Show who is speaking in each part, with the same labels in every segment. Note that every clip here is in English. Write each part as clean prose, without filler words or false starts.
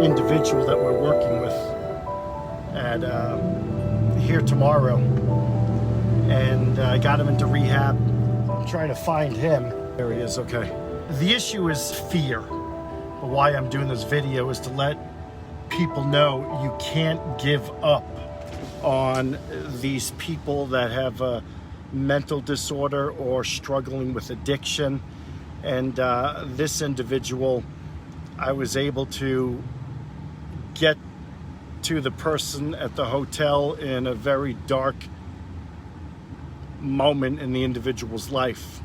Speaker 1: individual that we're working with at here tomorrow, and I got him into rehab. I'm trying to find him. There he is. Okay. The issue is fear. But why I'm doing this video is to let people know you can't give up on these people that have a mental disorder or struggling with addiction. And this individual, I was able to get to the person at the hotel in a very dark moment in the individual's life.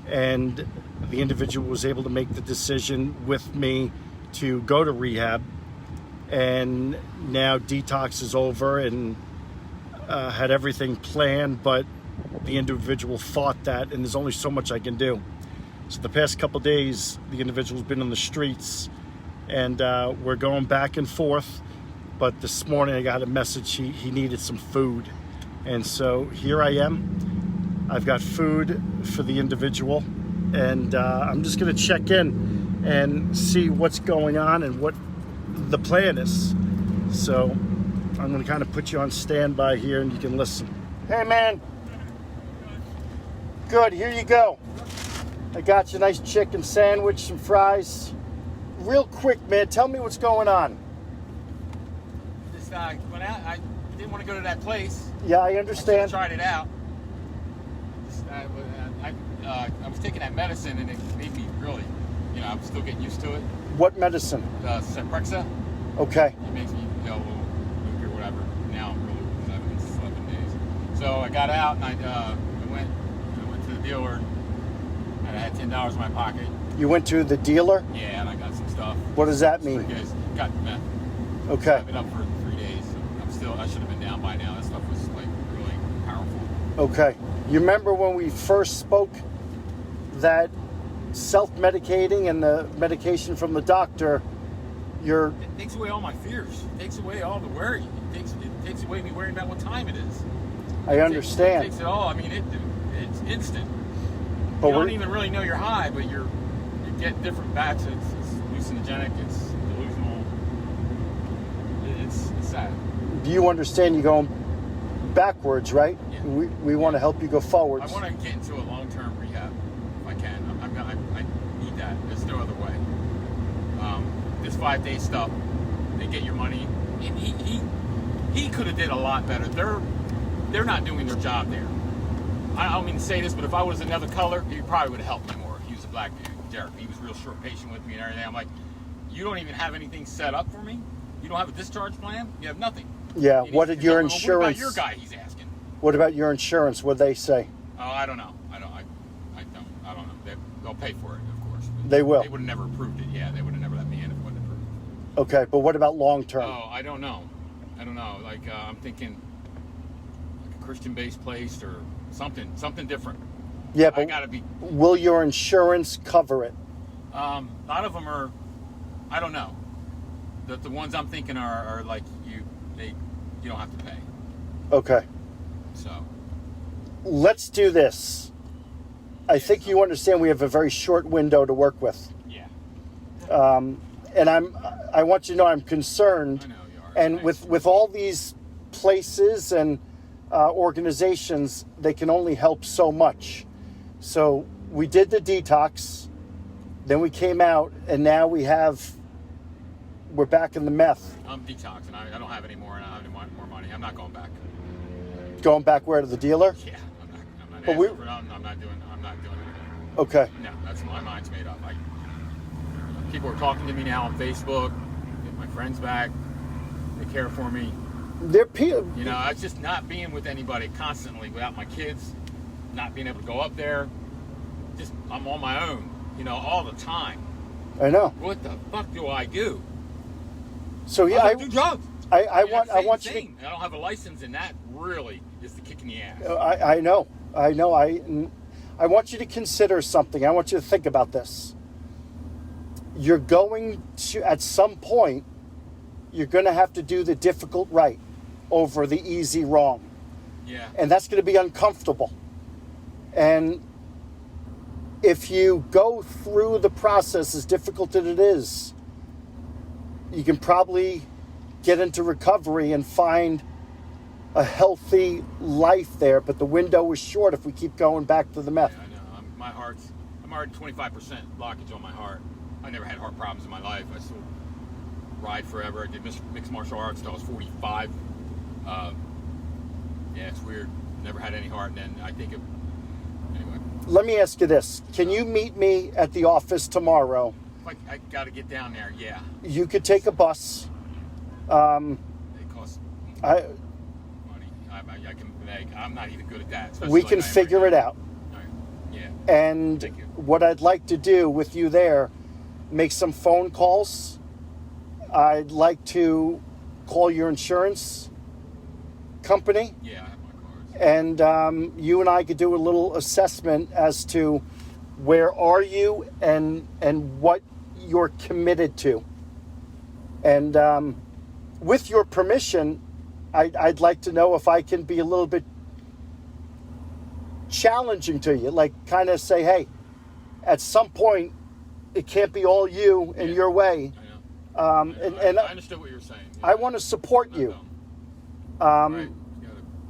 Speaker 1: And the individual was able to make the decision with me to go to rehab. And now detox is over and had everything planned, but the individual fought that, and there's only so much I can do. So the past couple days, the individual's been on the streets, and we're going back and forth. But this morning I got a message he needed some food. And so here I am. I've got food for the individual, and I'm just gonna check in and see what's going on and what the plan is. So I'm gonna kind of put you on standby here and you can listen. Hey man. Good, here you go. I got you a nice chicken sandwich, some fries. Real quick, man, tell me what's going on.
Speaker 2: Just went out. I didn't want to go to that place.
Speaker 1: Yeah, I understand.
Speaker 2: I tried it out. I was taking that medicine and it made me really, I'm still getting used to it.
Speaker 1: What medicine?
Speaker 2: Cyprexa.
Speaker 1: Okay.
Speaker 2: It makes me, a little loopy or whatever. Now I'm really, because I've been 7 days. So I got out and I went to the dealer and I had $10 in my pocket.
Speaker 1: You went to the dealer?
Speaker 2: Yeah, and I got some stuff.
Speaker 1: What does that mean?
Speaker 2: Got meth.
Speaker 1: Okay.
Speaker 2: I've been up for 3 days. I should have been down by now. That stuff was like really powerful.
Speaker 1: Okay. You remember when we first spoke that self-medicating and the medication from the doctor,
Speaker 2: it takes away all my fears. It takes away all the worry. It takes away me worrying about what time it is.
Speaker 1: I understand.
Speaker 2: It takes it all. I mean, it's instant.
Speaker 1: But
Speaker 2: you don't even really know you're high, but you get different bats. It's hallucinogenic. It's delusional. It's sad.
Speaker 1: Do you understand you're going backwards, right?
Speaker 2: Yeah.
Speaker 1: We want to help you go forwards.
Speaker 2: I want to get into a long-term rehab if I can. I need that. There's no other way. This 5-day stuff, they get your money. He could have did a lot better. They're not doing their job there. I don't mean to say this, but if I was another color, he probably would have helped me more. He was a black dude, Derek. He was real short, patient with me and everything. I'm like, you don't even have anything set up for me? You don't have a discharge plan? You have nothing.
Speaker 1: Yeah, what did your insurance...
Speaker 2: What about your guy, he's asking?
Speaker 1: What about your insurance? What'd they say?
Speaker 2: Oh, I don't know. I don't know. They'll pay for it, of course.
Speaker 1: They will.
Speaker 2: They would have never approved it. Yeah, they would have never let me in if it wasn't approved.
Speaker 1: Okay, but what about long term?
Speaker 2: Oh, I don't know. Like, I'm thinking like a Christian-based place or something different.
Speaker 1: Yeah, but
Speaker 2: I gotta be...
Speaker 1: will your insurance cover it?
Speaker 2: A lot of them are, I don't know. The ones I'm thinking are like you don't have to pay.
Speaker 1: Okay.
Speaker 2: So.
Speaker 1: Let's do this. I think you understand we have a very short window to work with.
Speaker 2: Yeah.
Speaker 1: And I want you to know I'm concerned.
Speaker 2: I know you are.
Speaker 1: And with all these places and organizations, they can only help so much. So we did the detox, then we came out, and now we're back in the meth.
Speaker 2: I'm detoxing. I don't have any more, and I don't have any more money. I'm not going back.
Speaker 1: Going back where, to the dealer?
Speaker 2: Yeah, I'm not
Speaker 1: But
Speaker 2: I'm not doing anything.
Speaker 1: Okay.
Speaker 2: No, my mind's made up. People are talking to me now on Facebook. Get my friends back. They care for me. It's just not being with anybody constantly without my kids, not being able to go up there. Just, I'm on my own, all the time.
Speaker 1: I know.
Speaker 2: What the fuck do I do?
Speaker 1: So yeah,
Speaker 2: I do drugs.
Speaker 1: I want you to.
Speaker 2: I don't have a license, and that really is the kick in the ass.
Speaker 1: I know. I want you to consider something. I want you to think about this. You're going to, at some point, you're going to have to do the difficult right over the easy wrong.
Speaker 2: Yeah.
Speaker 1: And that's going to be uncomfortable. And if you go through the process, as difficult as it is, you can probably get into recovery and find a healthy life there, but the window is short if we keep going back to the meth.
Speaker 2: Yeah, I know. I'm already 25% blockage on my heart. I never had heart problems in my life. I still ride forever. I did mixed martial arts until I was 45. Yeah, it's weird. Never had any heart, and then I think it. Anyway.
Speaker 1: Let me ask you this. Can you meet me at the office tomorrow?
Speaker 2: I got to get down there, yeah.
Speaker 1: You could take a bus.
Speaker 2: It costs money. I'm not even good at that.
Speaker 1: We can figure it out.
Speaker 2: All right. Yeah.
Speaker 1: And
Speaker 2: Thank you.
Speaker 1: what I'd like to do with you there, make some phone calls. I'd like to call your insurance company.
Speaker 2: Yeah, I have my cards.
Speaker 1: And you and I could do a little assessment as to where are you and what you're committed to. And with your permission, I'd like to know if I can be a little bit challenging to you, like kind of say, hey, at some point, it can't be all you and your way.
Speaker 2: I know. I understood what you were saying. Yeah.
Speaker 1: I want to support you.
Speaker 2: Right.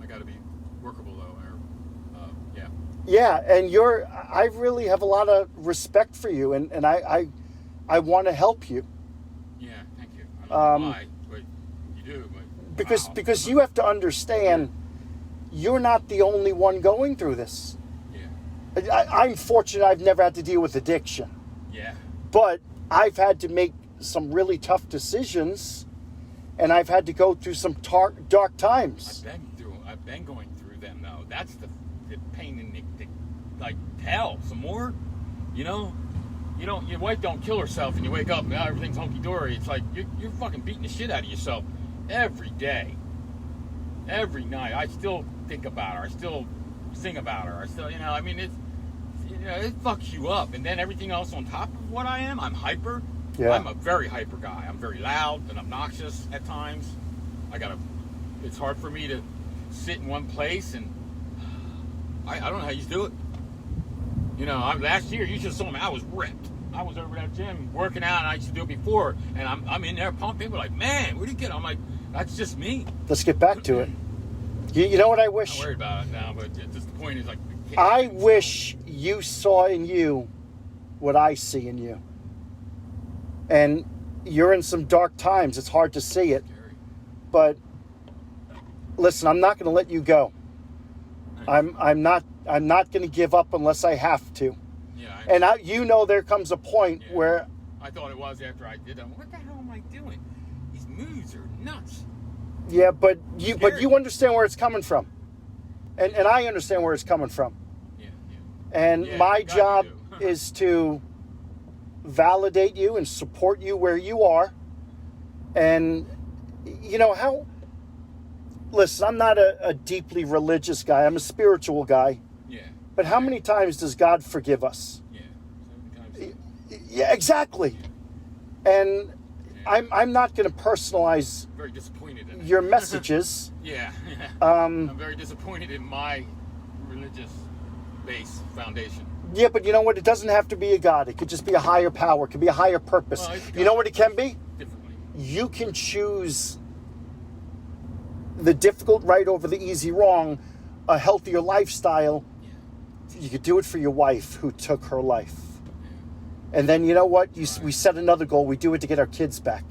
Speaker 2: I got to be workable though. Yeah.
Speaker 1: Yeah, and I really have a lot of respect for you, and I want to help you.
Speaker 2: Yeah, thank you. I don't know why, but you do. But
Speaker 1: because you have to understand, you're not the only one going through this.
Speaker 2: Yeah.
Speaker 1: I'm fortunate I've never had to deal with addiction.
Speaker 2: Yeah.
Speaker 1: But I've had to make some really tough decisions, and I've had to go through some dark times.
Speaker 2: I've been going through them though. That's the pain in the like hell. Some more, you know. Your wife don't kill herself, and you wake up and everything's hunky dory. It's like you're fucking beating the shit out of yourself every day, every night. I still think about her. I still sing about her. I still, I mean, it fucks you up. And then everything else on top of what I am, I'm hyper.
Speaker 1: Yeah.
Speaker 2: I'm a very hyper guy. I'm very loud and obnoxious at times. It's hard for me to sit in one place, and I don't know how you do it. Last year, you should have saw me. I was ripped. I was over at that gym working out, and I used to do it before. And I'm in there pumping. People are like, man, where'd you get? I'm like, that's just me.
Speaker 1: Let's get back to it. You know what I wish?
Speaker 2: I'm worried about it now, but just the point is like,
Speaker 1: I wish you saw in you what I see in you. And you're in some dark times. It's hard to see it. But listen, I'm not going to let you go. I'm not going to give up unless I have to.
Speaker 2: Yeah.
Speaker 1: And there comes a point where
Speaker 2: I thought it was after I did that. What the hell am I doing? These moves are nuts.
Speaker 1: Yeah, but you understand where it's coming from. And I understand where it's coming from.
Speaker 2: Yeah.
Speaker 1: And my job is to validate you and support you where you are. And listen, I'm not a deeply religious guy. I'm a spiritual guy.
Speaker 2: Yeah.
Speaker 1: But how many times does God forgive us?
Speaker 2: Yeah. 7 times.
Speaker 1: Yeah, exactly. And I'm not going to personalize
Speaker 2: very disappointed in
Speaker 1: your messages.
Speaker 2: Yeah. I'm very disappointed in my religious base foundation.
Speaker 1: Yeah, but you know what? It doesn't have to be a God. It could just be a higher power. It could be a higher purpose.
Speaker 2: Well,
Speaker 1: you know what it can be?
Speaker 2: Differently.
Speaker 1: You can choose the difficult right over the easy wrong, a healthier lifestyle. Yeah. You could do it for your wife who took her life. Yeah. And then you know what? We set another goal. We do it to get our kids back.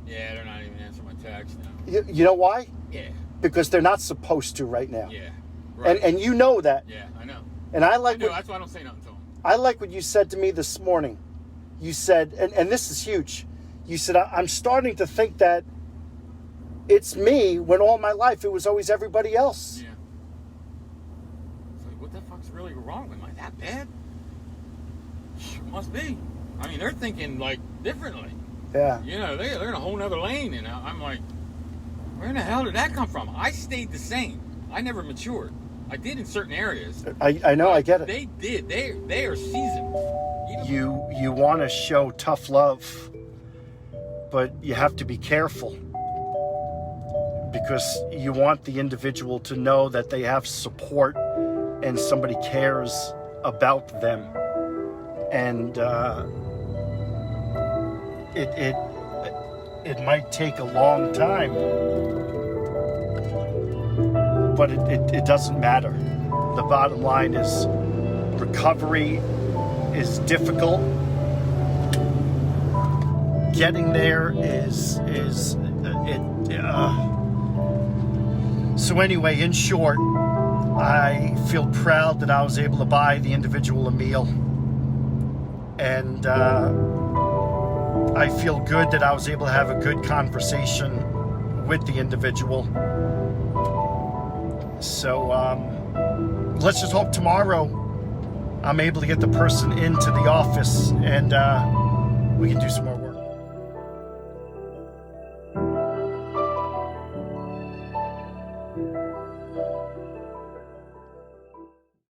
Speaker 2: Yeah, they're not even answering my text now.
Speaker 1: You know why?
Speaker 2: Yeah.
Speaker 1: Because they're not supposed to right now.
Speaker 2: Yeah. Right.
Speaker 1: And you know that.
Speaker 2: Yeah, I know.
Speaker 1: And I like
Speaker 2: that's why I don't say nothing to them.
Speaker 1: I like what you said to me this morning. You said, and this is huge. You said, I'm starting to think that it's me when all my life it was always everybody else.
Speaker 2: Yeah. It's like, what the fuck's really wrong with me? Am I that bad? Sure must be. I mean, they're thinking like differently.
Speaker 1: Yeah.
Speaker 2: They're in a whole nother lane, and I'm like, where in the hell did that come from? I stayed the same. I never matured. I did in certain areas.
Speaker 1: I know, I get it.
Speaker 2: They did. They are seasoned.
Speaker 1: You want to show tough love, but you have to be careful because you want the individual to know that they have support and somebody cares about them. And it might take a long time, but it doesn't matter. The bottom line is recovery is difficult. Getting there is so anyway, in short, I feel proud that I was able to buy the individual a meal, and I feel good that I was able to have a good conversation with the individual. So let's just hope tomorrow I'm able to get the person into the office and we can do some more work.